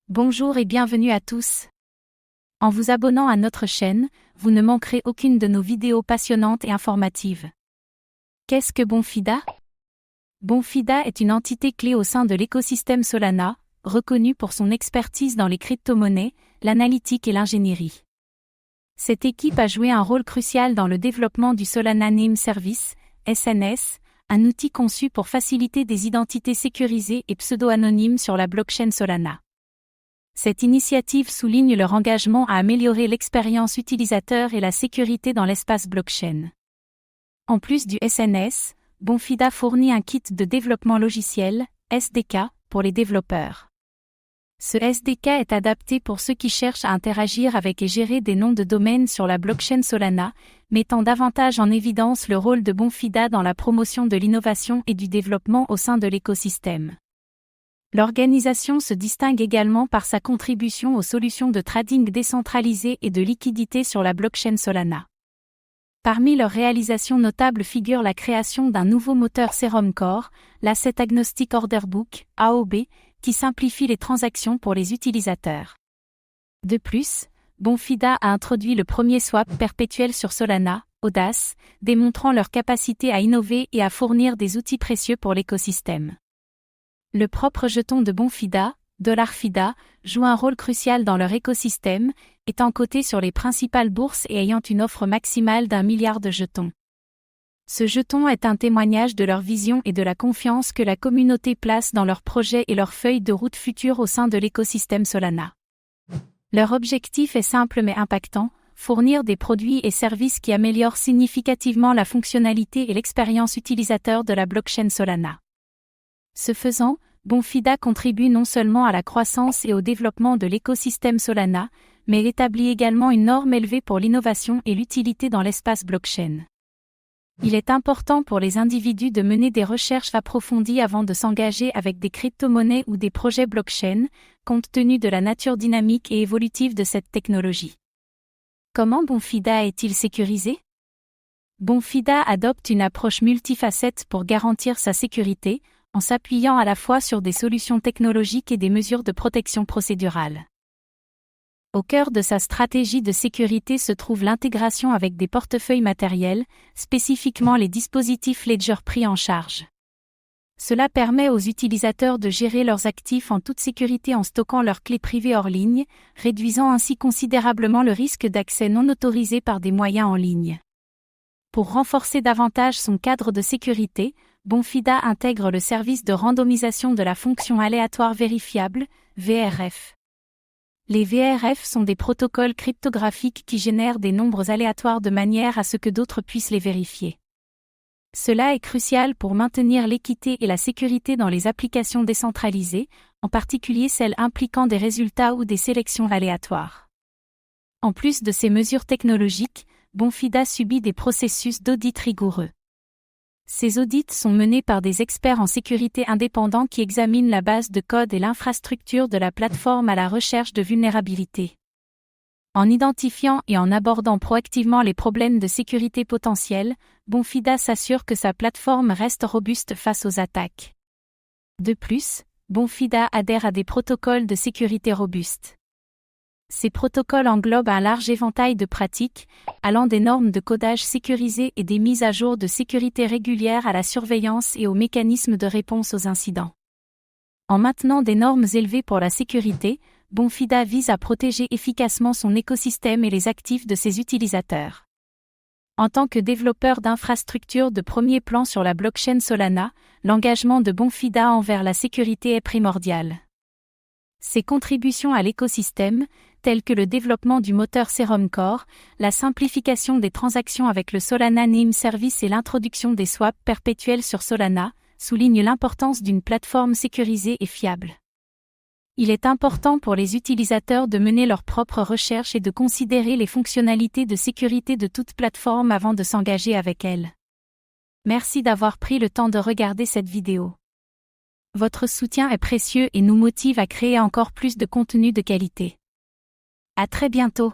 Bonjour et bienvenue à tous. En vous abonnant à notre chaîne, vous ne manquerez aucune de nos vidéos passionnantes et informatives. Qu'est-ce que Bonfida ? Bonfida est une entité clé au sein de l'écosystème Solana, reconnue pour son expertise dans les crypto-monnaies, l'analytique et l'ingénierie. Cette équipe a joué un rôle crucial dans le développement du Solana Name Service, SNS, un outil conçu pour faciliter des identités sécurisées et pseudo-anonymes sur la blockchain Solana. Cette initiative souligne leur engagement à améliorer l'expérience utilisateur et la sécurité dans l'espace blockchain. En plus du SNS, Bonfida fournit un kit de développement logiciel, SDK, pour les développeurs. Ce SDK est adapté pour ceux qui cherchent à interagir avec et gérer des noms de domaine sur la blockchain Solana, mettant davantage en évidence le rôle de Bonfida dans la promotion de l'innovation et du développement au sein de l'écosystème. L'organisation se distingue également par sa contribution aux solutions de trading décentralisées et de liquidité sur la blockchain Solana. Parmi leurs réalisations notables figure la création d'un nouveau moteur Serum Core, l'Asset Agnostic Order Book, AOB, qui simplifie les transactions pour les utilisateurs. De plus, Bonfida a introduit le premier swap perpétuel sur Solana, Audace, démontrant leur capacité à innover et à fournir des outils précieux pour l'écosystème. Le propre jeton de Bonfida, $FIDA, joue un rôle crucial dans leur écosystème, étant coté sur les principales bourses et ayant une offre maximale d'1 milliard de jetons. Ce jeton est un témoignage de leur vision et de la confiance que la communauté place dans leurs projets et leurs feuilles de route futures au sein de l'écosystème Solana. Leur objectif est simple mais impactant, fournir des produits et services qui améliorent significativement la fonctionnalité et l'expérience utilisateur de la blockchain Solana. Ce faisant, Bonfida contribue non seulement à la croissance et au développement de l'écosystème Solana, mais établit également une norme élevée pour l'innovation et l'utilité dans l'espace blockchain. Il est important pour les individus de mener des recherches approfondies avant de s'engager avec des crypto-monnaies ou des projets blockchain, compte tenu de la nature dynamique et évolutive de cette technologie. Comment Bonfida est-il sécurisé ? Bonfida adopte une approche multifacette pour garantir sa sécurité, en s'appuyant à la fois sur des solutions technologiques et des mesures de protection procédurale. Au cœur de sa stratégie de sécurité se trouve l'intégration avec des portefeuilles matériels, spécifiquement les dispositifs Ledger pris en charge. Cela permet aux utilisateurs de gérer leurs actifs en toute sécurité en stockant leurs clés privées hors ligne, réduisant ainsi considérablement le risque d'accès non autorisé par des moyens en ligne. Pour renforcer davantage son cadre de sécurité, Bonfida intègre le service de randomisation de la fonction aléatoire vérifiable, VRF. Les VRF sont des protocoles cryptographiques qui génèrent des nombres aléatoires de manière à ce que d'autres puissent les vérifier. Cela est crucial pour maintenir l'équité et la sécurité dans les applications décentralisées, en particulier celles impliquant des résultats ou des sélections aléatoires. En plus de ces mesures technologiques, Bonfida subit des processus d'audit rigoureux. Ces audits sont menés par des experts en sécurité indépendants qui examinent la base de code et l'infrastructure de la plateforme à la recherche de vulnérabilités. En identifiant et en abordant proactivement les problèmes de sécurité potentiels, Bonfida s'assure que sa plateforme reste robuste face aux attaques. De plus, Bonfida adhère à des protocoles de sécurité robustes. Ces protocoles englobent un large éventail de pratiques, allant des normes de codage sécurisées et des mises à jour de sécurité régulières à la surveillance et aux mécanismes de réponse aux incidents. En maintenant des normes élevées pour la sécurité, Bonfida vise à protéger efficacement son écosystème et les actifs de ses utilisateurs. En tant que développeur d'infrastructures de premier plan sur la blockchain Solana, l'engagement de Bonfida envers la sécurité est primordial. Ses contributions à l'écosystème, telles que le développement du moteur Serum Core, la simplification des transactions avec le Solana Name Service et l'introduction des swaps perpétuels sur Solana, soulignent l'importance d'une plateforme sécurisée et fiable. Il est important pour les utilisateurs de mener leurs propres recherches et de considérer les fonctionnalités de sécurité de toute plateforme avant de s'engager avec elle. Merci d'avoir pris le temps de regarder cette vidéo. Votre soutien est précieux et nous motive à créer encore plus de contenu de qualité. À très bientôt.